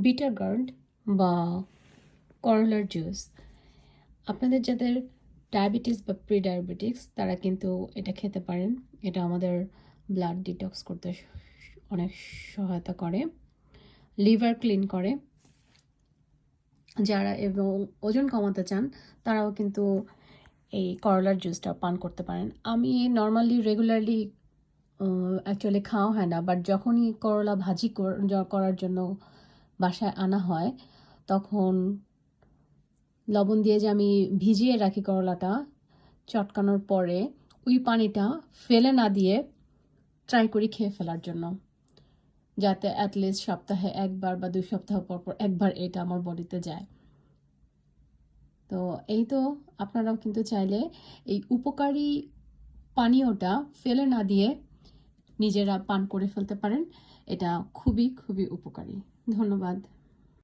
Bitter gourd বা করলার juice, আপনাদের যাদের ডায়াবেটিস বা প্রি ডায়াবেটিক্স তারা কিন্তু এটা খেতে পারেন। এটা আমাদের ব্লাড ডিটক্স করতে অনেক সহায়তা করে, লিভার ক্লিন করে। যারা এবং ওজন কমাতে চান তারাও কিন্তু এই করলার জুসটা পান করতে পারেন। আমি নর্মালি রেগুলারলি অ্যাকচুয়ালি খাওয়া হয় না, বাট যখনই করলা ভাজি করার জন্য বাসায় আনা হয় তখন লবণ দিয়ে যে আমি ভিজিয়ে রাখি করলাটা, চটকানোর পরে ওই পানিটা ফেলে না দিয়ে ট্রাই করি খেয়ে ফেলার জন্য, যাতে অ্যাটলিস্ট সপ্তাহে একবার বা 2 সপ্তাহ পর পর একবার এটা আমার বডিতে যায়। তো এই তো, আপনারাও কিন্তু চাইলে এই উপকারী পানীয়টা ফেলে না দিয়ে নিজেরা পান করে ফেলতে পারেন। এটা খুবই খুবই উপকারী। ধন্যবাদ।